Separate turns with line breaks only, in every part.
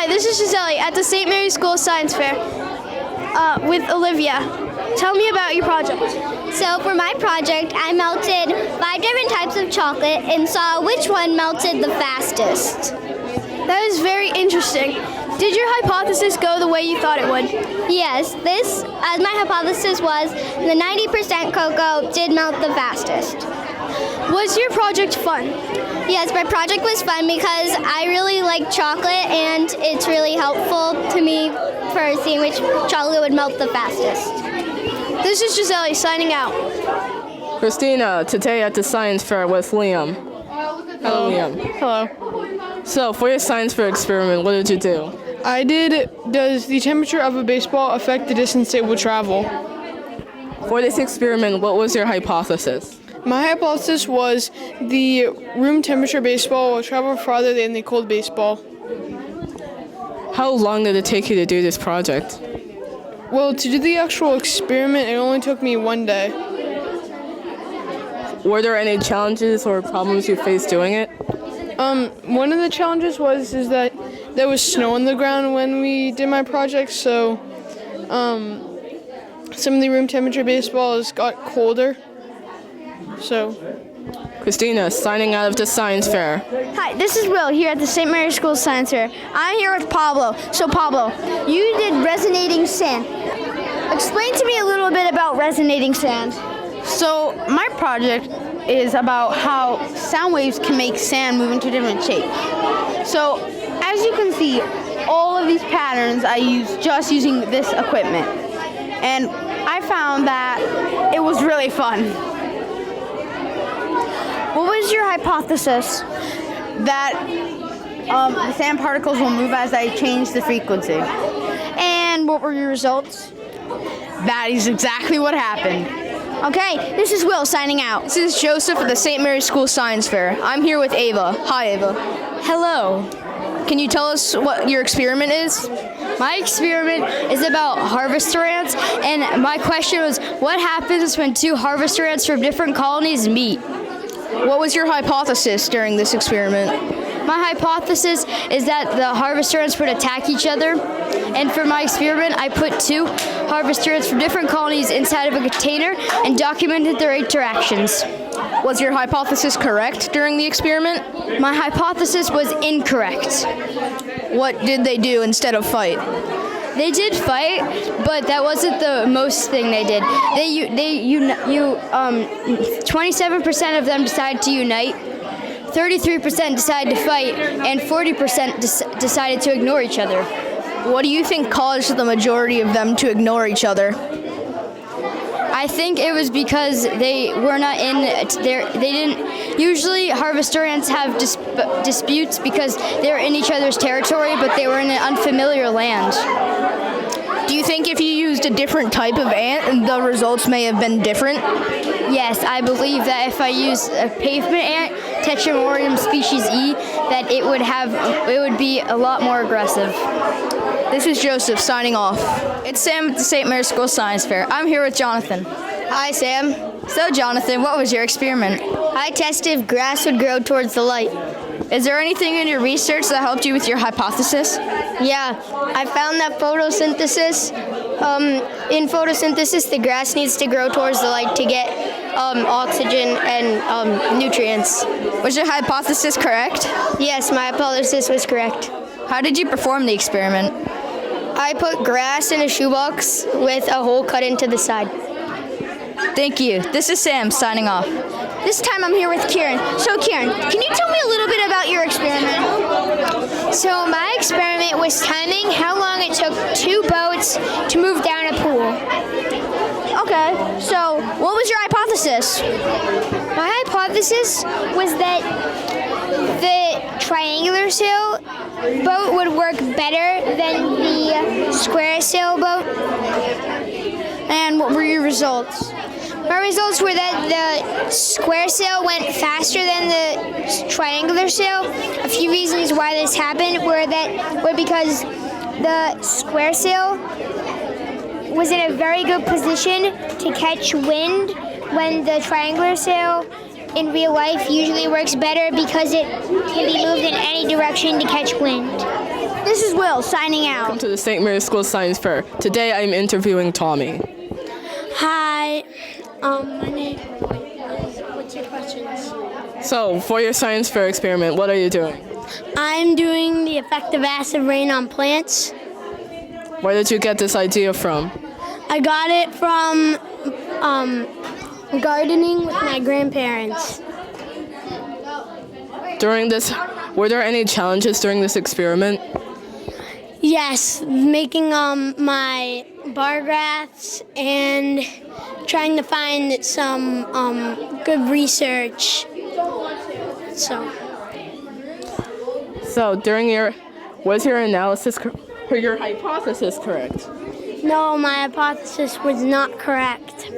Hi, this is Giselle at the St. Mary's School Science Fair with Olivia. Tell me about your project.
So for my project, I melted 5 different types of chocolate and saw which one melted the fastest.
That is very interesting. Did your hypothesis go the way you thought it would?
Yes, this, as my hypothesis was, the 90% cocoa did melt the fastest.
Was your project fun?
Yes, my project was fun because I really like chocolate and it's really helpful to me for seeing which chocolate would melt the fastest.
This is Giselle signing out.
Christina, today at the science fair with Liam. Hello, Liam.
Hello.
So, for your science fair experiment, what did you do?
I did, does the temperature of a baseball affect the distance it will travel?
For this experiment, what was your hypothesis?
My hypothesis was the room temperature baseball will travel farther than the cold baseball.
How long did it take you to do this project?
Well, to do the actual experiment, it only took me 1 day.
Were there any challenges or problems you faced doing it?
One of the challenges was that there was snow on the ground when we did my project, so some of the room temperature baseballs got colder. So,
Christina, signing out of the science fair.
Hi, this is Will here at the St. Mary's School Science Fair. I'm here with Pablo. So Pablo, you did resonating sand. Explain to me a little bit about resonating sand.
So my project is about how sound waves can make sand move into different shapes. So as you can see, all of these patterns I use just using this equipment. And I found that it was really fun.
What was your hypothesis?
That the sand particles will move as I change the frequency.
And what were your results?
That is exactly what happened.
Okay, this is Will signing out.
This is Joseph at the St. Mary's School Science Fair. I'm here with Ava. Hi, Ava.
Hello.
Can you tell us what your experiment is?
My experiment is about harvester ants, and my question was, what happens when 2 harvester ants from different colonies meet?
What was your hypothesis during this experiment?
My hypothesis is that the harvester ants would attack each other, and for my experiment, I put 2 harvester ants from different colonies inside of a container and documented their interactions.
Was your hypothesis correct during the experiment?
My hypothesis was incorrect.
What did they do instead of fight?
They did fight, but that wasn't the most thing they did. 27% of them decided to unite, 33% decided to fight, and 40% decided to ignore each other.
What do you think caused the majority of them to ignore each other?
I think it was because they were not in their. They didn't. Usually, harvester ants have disputes because they're in each other's territory, but they were in an unfamiliar land.
Do you think if you used a different type of ant, the results may have been different?
Yes, I believe that if I use a pavement ant, Tetramorium species E, that it would be a lot more aggressive.
This is Joseph signing off.
It's Sam at the St. Mary's School Science Fair. I'm here with Jonathan.
Hi, Sam.
So, Jonathan, what was your experiment?
I tested if grass would grow towards the light.
Is there anything in your research that helped you with your hypothesis?
Yeah, I found that in photosynthesis, the grass needs to grow towards the light to get oxygen and nutrients.
Was your hypothesis correct?
Yes, my hypothesis was correct.
How did you perform the experiment?
I put grass in a shoebox with a hole cut into the side.
Thank you. This is Sam signing off.
This time I'm here with Kieran. So Kieran, can you tell me a little bit about your experiment?
So my experiment was timing how long it took 2 boats to move down a pool.
Okay, so what was your hypothesis?
My hypothesis was that the triangular sail boat would work better than the square sail boat.
And what were your results?
My results were that the square sail went faster than the triangular sail. A few reasons why this happened were because the square sail was in a very good position to catch wind when the triangular sail in real life usually works better because it can be moved in any direction to catch wind.
This is Will signing out.
Welcome to the St. Mary's School Science Fair. Today I'm interviewing Tommy.
Hi. My name. What's your questions?
So, for your science fair experiment, what are you doing?
I'm doing the effect of acid rain on plants.
Where did you get this idea from?
I got it from gardening with my grandparents.
Were there any challenges during this experiment?
Yes, making my bar graphs and trying to find some good research.
So, was your analysis or your hypothesis correct?
No, my hypothesis was not correct.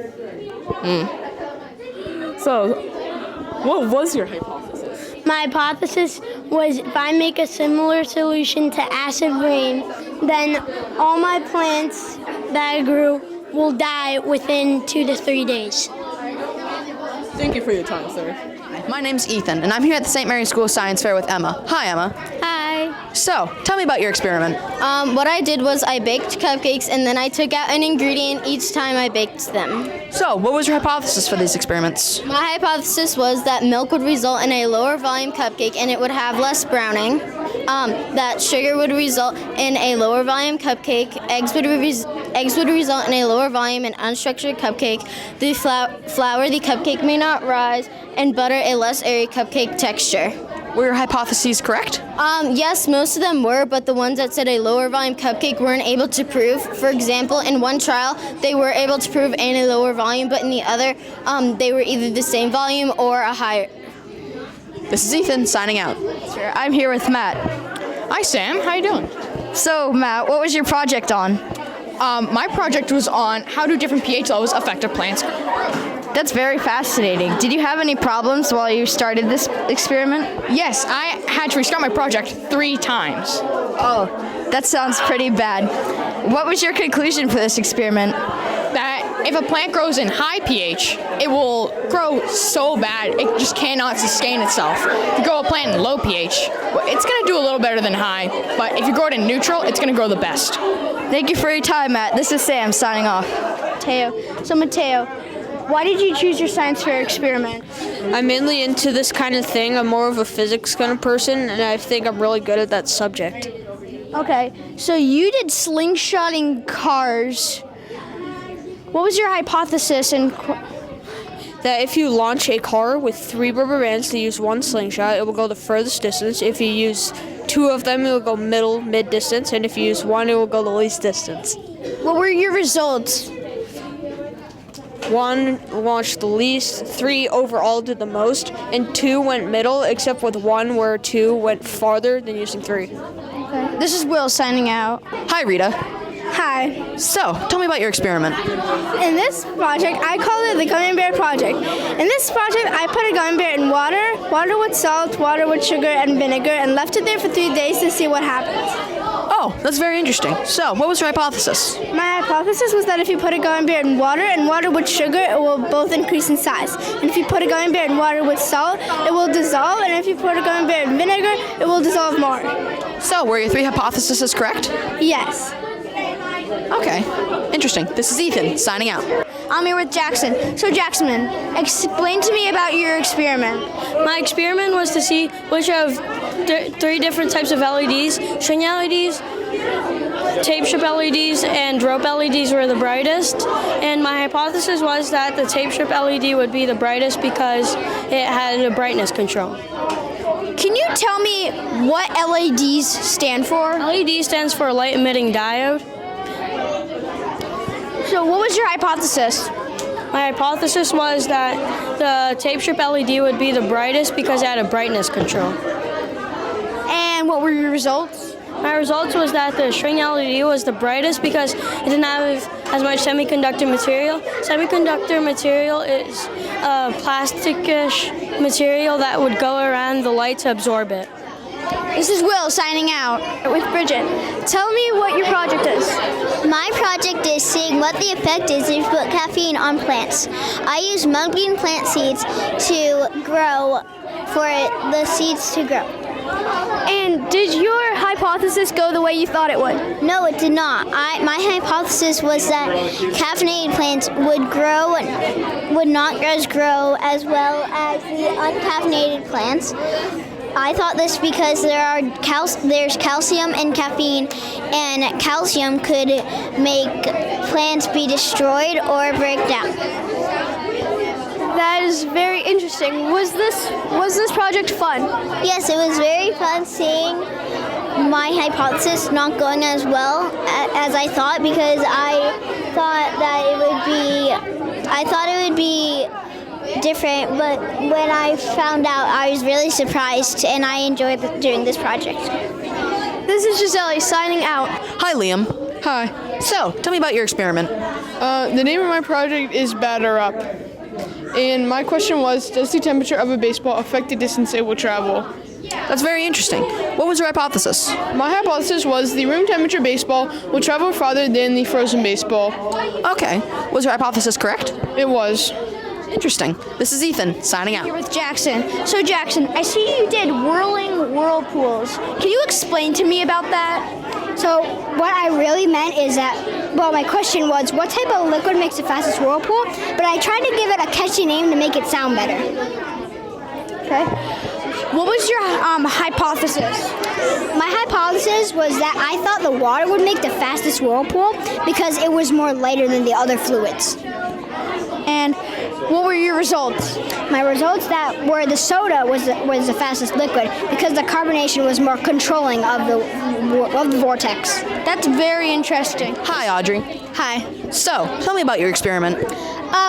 So, what was your hypothesis?
My hypothesis was if I make a similar solution to acid rain, then all my plants that I grew will die within 2 to 3 days.
Thank you for your time, sir.
My name's Ethan, and I'm here at the St. Mary's School Science Fair with Emma. Hi, Emma.
Hi.
So, tell me about your experiment.
What I did was I baked cupcakes and then I took out an ingredient each time I baked them.
So, what was your hypothesis for these experiments?
My hypothesis was that milk would result in a lower volume cupcake and it would have less browning. That sugar would result in a lower volume cupcake. Eggs would result in a lower volume and unstructured cupcake. The flour, the cupcake may not rise, and butter, a less airy cupcake texture.
Were your hypotheses correct?
Yes, most of them were, but the ones that said a lower volume cupcake weren't able to prove. For example, in one trial, they were able to prove a lower volume, but in the other, they were either the same volume or a higher.
This is Ethan signing out.
Sure. I'm here with Matt.
Hi, Sam. How you doing?
So, Matt, what was your project on?
My project was on how do different pH levels affect a plant's growth.
That's very fascinating. Did you have any problems while you started this experiment?
Yes, I had to restart my project 3 times.
Oh, that sounds pretty bad. What was your conclusion for this experiment?
That if a plant grows in high pH, it will grow so bad it just cannot sustain itself. If you grow a plant in low pH, it's going to do a little better than high, but if you grow it in neutral, it's going to grow the best.
Thank you for your time, Matt. This is Sam signing off.
Mateo, why did you choose your science fair experiment?
I'm mainly into this kind of thing. I'm more of a physics kind of person, and I think I'm really good at that subject.
Okay, so you did slingshotting cars. What was your hypothesis?
That if you launch a car with 3 rubber bands to use 1 slingshot, it will go the furthest distance. If you use 2 of them, it will go mid distance, and if you use 1, it will go the least distance.
What were your results?
1 launched the least, 3 overall did the most, and 2 went middle, except with 1 where 2 went farther than using 3.
This is Will signing out.
Hi, Rita.
Hi.
So, tell me about your experiment.
In this project, I call it the Gummy Bear Project. In this project, I put a gummy bear in water with salt, water with sugar and vinegar, and left it there for 3 days to see what happens.
Oh, that's very interesting. So, what was your hypothesis?
My hypothesis was that if you put a gummy bear in water with sugar, it will both increase in size. And if you put a gummy bear in water with salt, it will dissolve. And if you put a gummy bear in vinegar, it will dissolve more.
So, were your 3 hypotheses correct?
Yes.
Okay, interesting. This is Ethan signing out.
I'm here with Jackson. So Jackson, explain to me about your experiment.
My experiment was to see which of 3 different types of LEDs, string LEDs, tape strip LEDs, and rope LEDs were the brightest. And my hypothesis was that the tape strip LED would be the brightest because it had a brightness control.
Can you tell me what LEDs stand for?
LED stands for light emitting diode.
So what was your hypothesis?
My hypothesis was that the tape strip LED would be the brightest because it had a brightness control.
And what were your results?
My results was that the string LED was the brightest because it didn't have as much semiconductor material. Semiconductor material is a plasticish material that would go around the light to absorb it.
This is Will signing out with Bridget. Tell me what your project is.
My project is seeing what the effect is if you put caffeine on plants. I use mung bean plant seeds to grow, for the seeds to grow.
And did your hypothesis go the way you thought it would?
No, it did not. My hypothesis was that caffeinated plants would not grow as well as the uncaffeinated plants. I thought this because there's calcium in caffeine, and calcium could make plants be destroyed or break down.
That is very interesting. Was this project fun?
Yes, it was very fun seeing my hypothesis not going as well as I thought, because I thought it would be different, but when I found out, I was really surprised, and I enjoyed doing this project.
This is Giselle signing out.
Hi, Liam.
Hi.
So, tell me about your experiment.
The name of my project is Batter Up. And my question was, does the temperature of a baseball affect the distance it will travel?
That's very interesting. What was your hypothesis?
My hypothesis was the room temperature baseball will travel farther than the frozen baseball.
Okay. Was your hypothesis correct?
It was.
Interesting. This is Ethan, signing out.
Here with Jackson. So Jackson, I see you did whirling whirlpools. Can you explain to me about that?
So what I really meant is that, well, my question was, what type of liquid makes the fastest whirlpool? But I tried to give it a catchy name to make it sound better.
Okay. What was your hypothesis?
My hypothesis was that I thought the water would make the fastest whirlpool because it was more lighter than the other fluids.
And what were your results?
My results that were the soda was the fastest liquid because the carbonation was more controlling of the vortex.
That's very interesting.
Hi, Audrey.
Hi.
So, tell me about your experiment.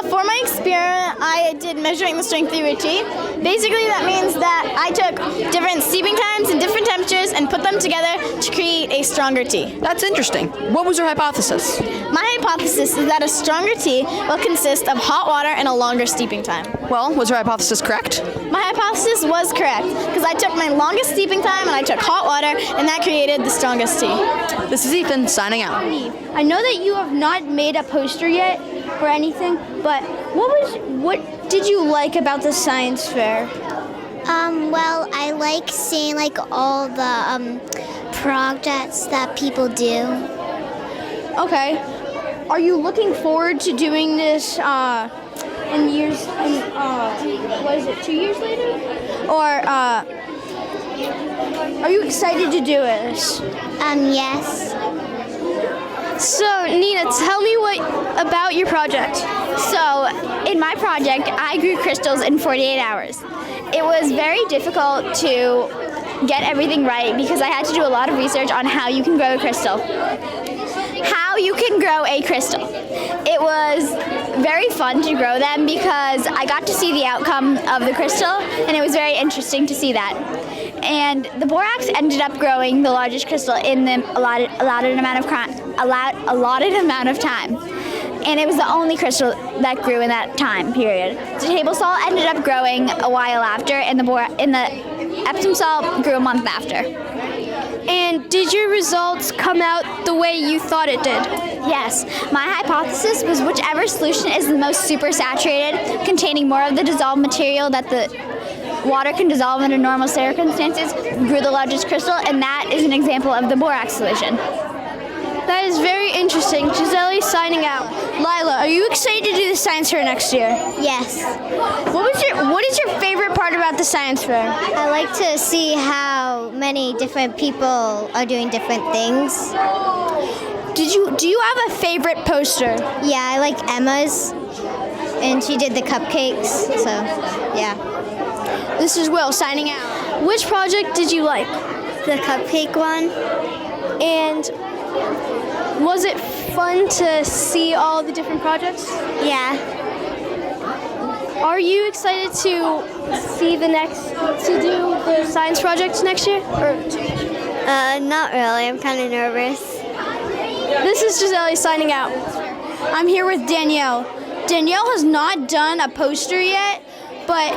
For my experiment, I did measuring the strength of your tea. Basically, that means that I took different steeping times and different temperatures and put them together to create a stronger tea.
That's interesting. What was your hypothesis?
My hypothesis is that a stronger tea will consist of hot water and a longer steeping time.
Well, was your hypothesis correct?
My hypothesis was correct because I took my longest steeping time and I took hot water, and that created the strongest tea.
This is Ethan, signing out.
I know that you have not made a poster yet or anything, but what did you like about the science fair?
Well, I like seeing all the projects that people do.
Okay. Are you looking forward to doing this in years? What is it? 2 years later? Or are you excited to do this?
Yes.
So, Nina, tell me about your project.
So, in my project, I grew crystals in 48 hours. It was very difficult to get everything right because I had to do a lot of research on how you can grow a crystal. It was very fun to grow them because I got to see the outcome of the crystal, and it was very interesting to see that. And the borax ended up growing the largest crystal in the allotted amount of time. And it was the only crystal that grew in that time period. The table salt ended up growing a while after, and the Epsom salt grew a month after.
And did your results come out the way you thought it did?
Yes. My hypothesis was whichever solution is the most supersaturated, containing more of the dissolved material that the water can dissolve under normal circumstances, grew the largest crystal, and that is an example of the borax solution.
That is very interesting. Giselle signing out. Lila, are you excited to do the science fair next year?
Yes.
What is your favorite part about the science fair?
I like to see how many different people are doing different things.
Do you have a favorite poster?
Yeah, I like Emma's, and she did the cupcakes, so yeah.
This is Will signing out. Which project did you like?
The cupcake one.
And was it fun to see all the different projects?
Yeah.
Are you excited to do the science project next year?
Not really. I'm kind of nervous.
This is Giselle signing out. I'm here with Danielle. Danielle has not done a poster yet, but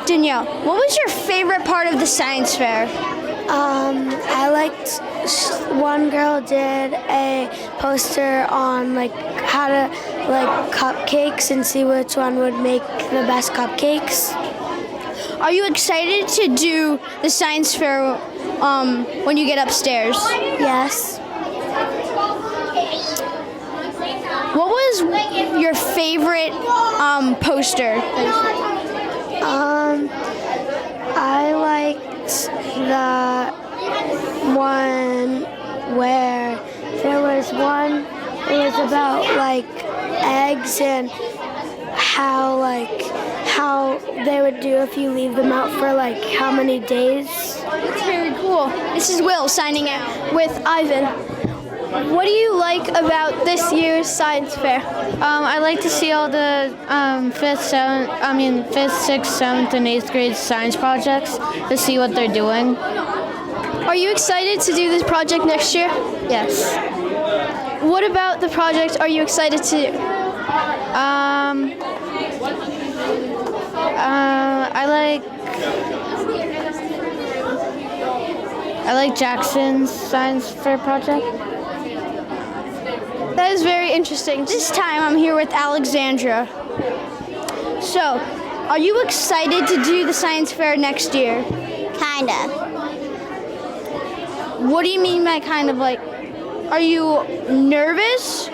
Danielle, what was your favorite part of the science fair?
I liked one girl did a poster on how to cupcakes and see which one would make the best cupcakes.
Are you excited to do the science fair when you get upstairs?
Yes.
What was your favorite poster?
I liked the one where there was one. It was about like eggs and how they would do if you leave them out for like how many days.
That's very cool. This is Will signing out
With Ivan.
What do you like about this year's science fair?
I like to see all the 5th, 6th, 7th, and 8th grade science projects to see what they're doing.
Are you excited to do this project next year?
Yes.
What about the project are you excited to do?
I like Jackson's science fair project.
That is very interesting. This time I'm here with Alexandra. So, are you excited to do the science fair next year?
Kinda.
What do you mean by kind of like, are you nervous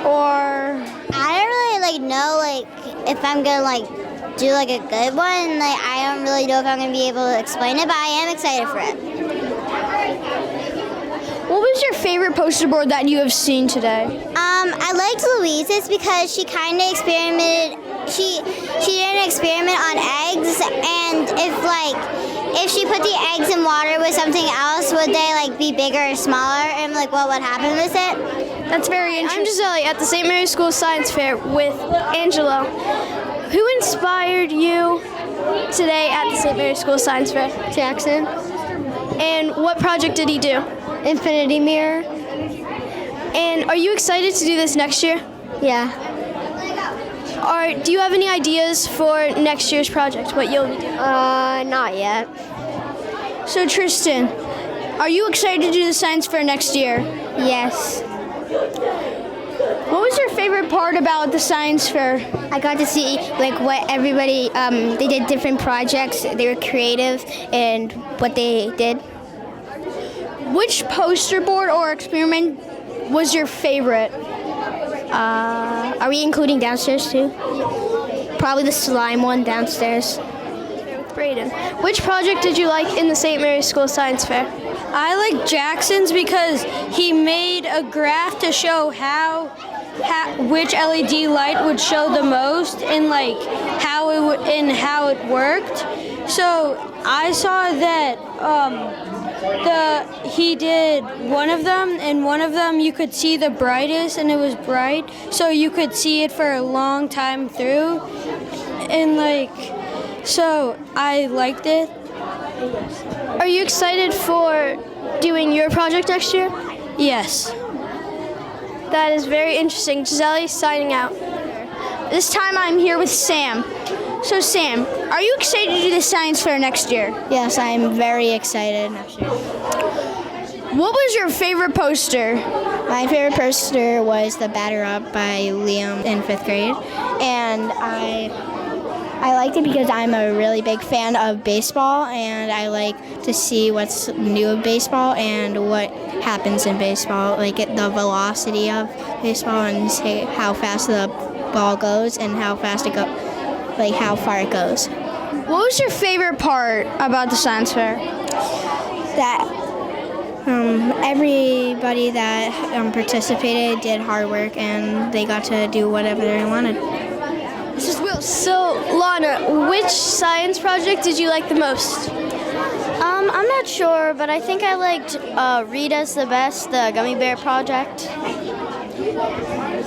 or?
I don't really know if I'm gonna do a good one. I don't really know if I'm gonna be able to explain it, but I am excited for it.
What was your favorite poster board that you have seen today?
I liked Louise's because she kind of experimented. She did an experiment on eggs, and if she put the eggs in water with something else, would they be bigger or smaller? And what would happen with it?
That's very interesting. I'm Giselle at the St. Mary's School Science Fair with Angelo. Who inspired you today at the St. Mary's School Science Fair?
Jackson.
And what project did he do?
Infinity mirror.
And are you excited to do this next year?
Yeah.
Do you have any ideas for next year's project, what you'll be doing?
Not yet.
So Tristan, are you excited to do the science fair next year?
Yes.
What was your favorite part about the science fair?
I got to see what everybody, they did different projects, they were creative and what they did.
Which poster board or experiment was your favorite?
Are we including downstairs too? Probably the slime one downstairs.
Braden, which project did you like in the St. Mary's School Science Fair?
I like Jackson's because he made a graph to show which LED light would show the most and how it worked. So I saw that he did one of them, and one of them you could see the brightest, and it was bright, so you could see it for a long time through, and so I liked it.
Are you excited for doing your project next year?
Yes.
That is very interesting. Giselle signing out. This time I'm here with Sam. So Sam, are you excited to do the science fair next year?
Yes, I'm very excited next year.
What was your favorite poster?
My favorite poster was The Batter Up by Liam in 5th grade, and I liked it because I'm a really big fan of baseball, and I like to see what's new of baseball and what happens in baseball, the velocity of baseball and see how fast the ball goes and how fast it goes, how far it goes.
What was your favorite part about the science fair?
That everybody that participated did hard work and they got to do whatever they wanted.
This is Will. So, Lana, which science project did you like the most?
I'm not sure, but I think I liked Rita's the best, the gummy bear project.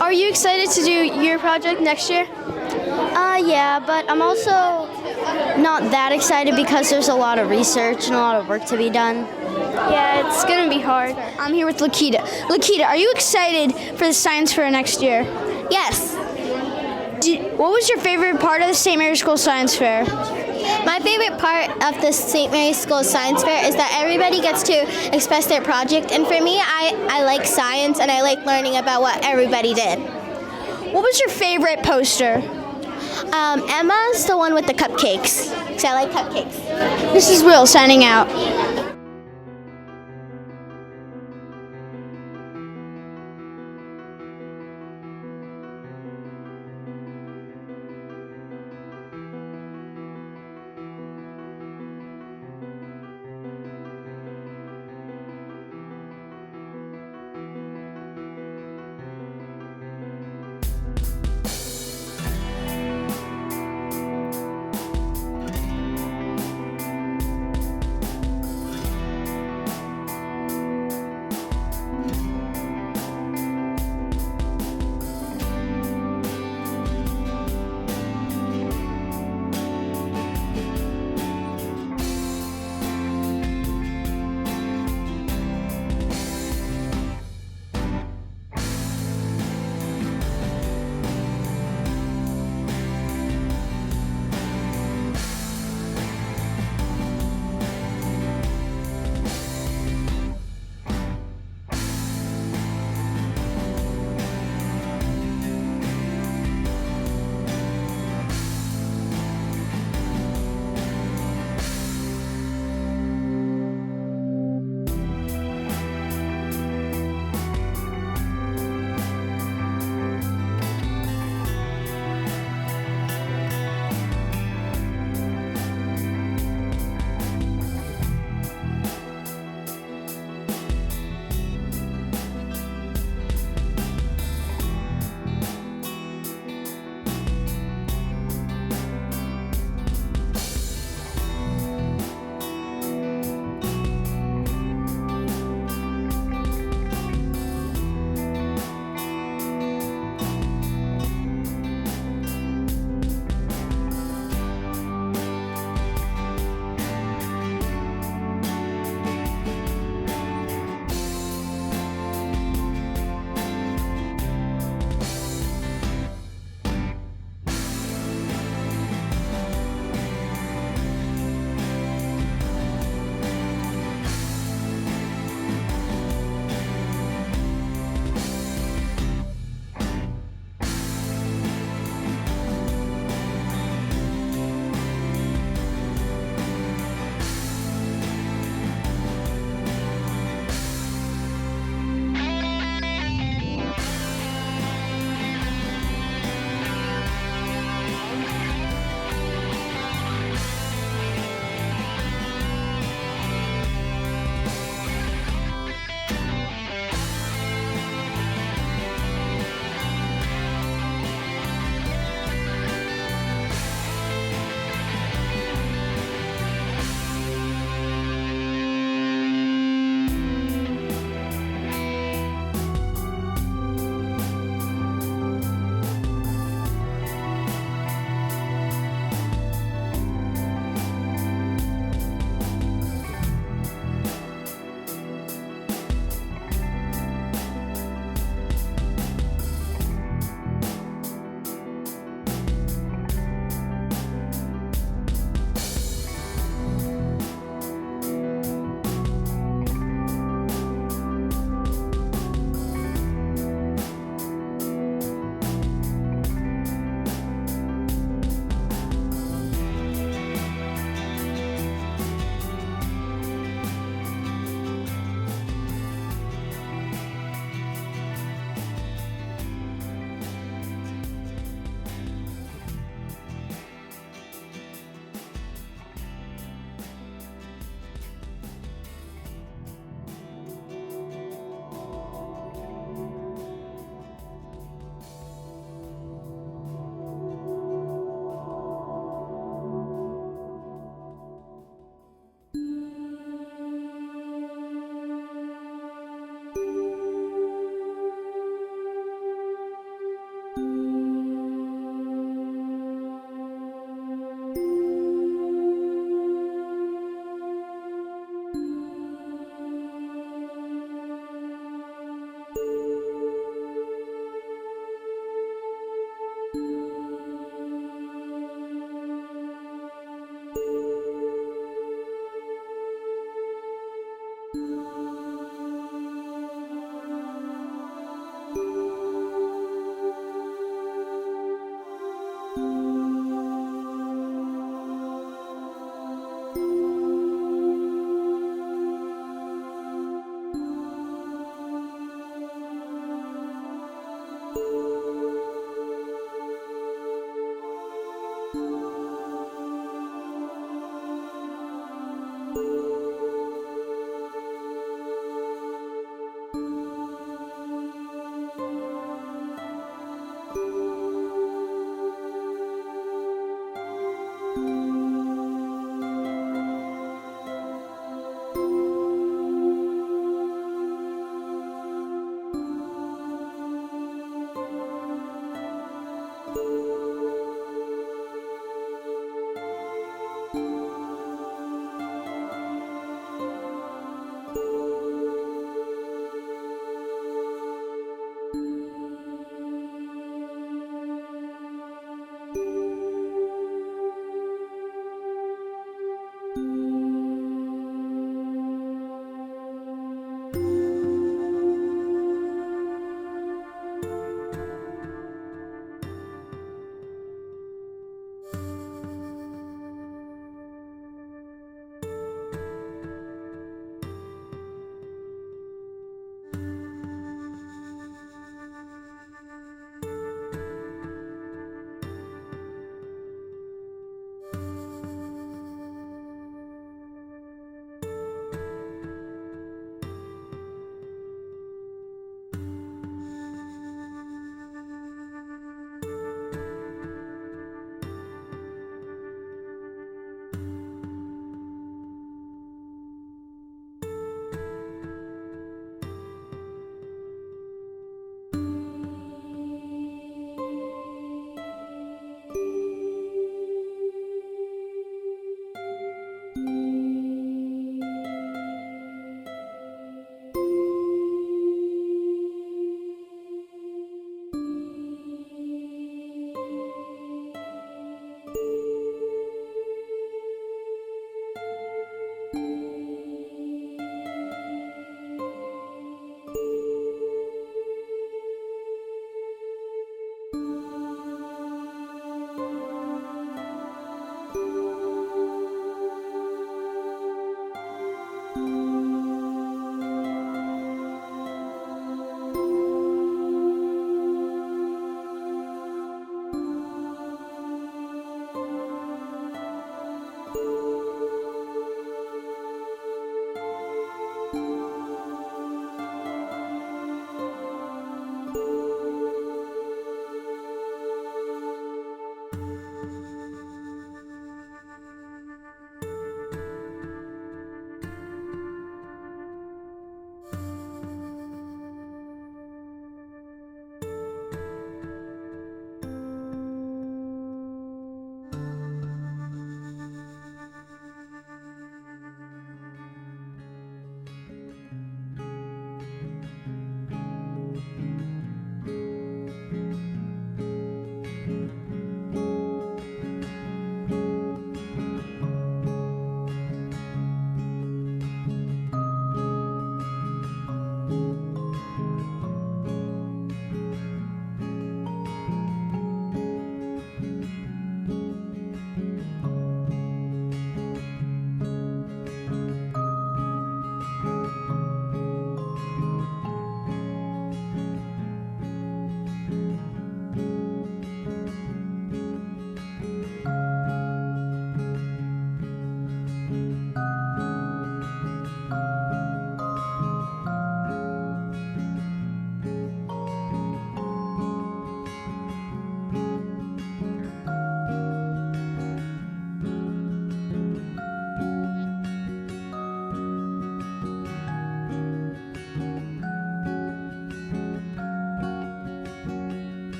Are you excited to do your project next year?
Yeah, but I'm also not that excited because there's a lot of research and a lot of work to be done.
Yeah, it's gonna be hard. I'm here with Lakita. Lakita, are you excited for the science fair next year?
Yes.
What was your favorite part of the St. Mary's School Science Fair?
My favorite part of the St. Mary's School Science Fair is that everybody gets to express their project, and for me, I like science and I like learning about what everybody did.
What was your favorite poster?
Emma's the one with the cupcakes, because I like cupcakes.
This is Will signing out.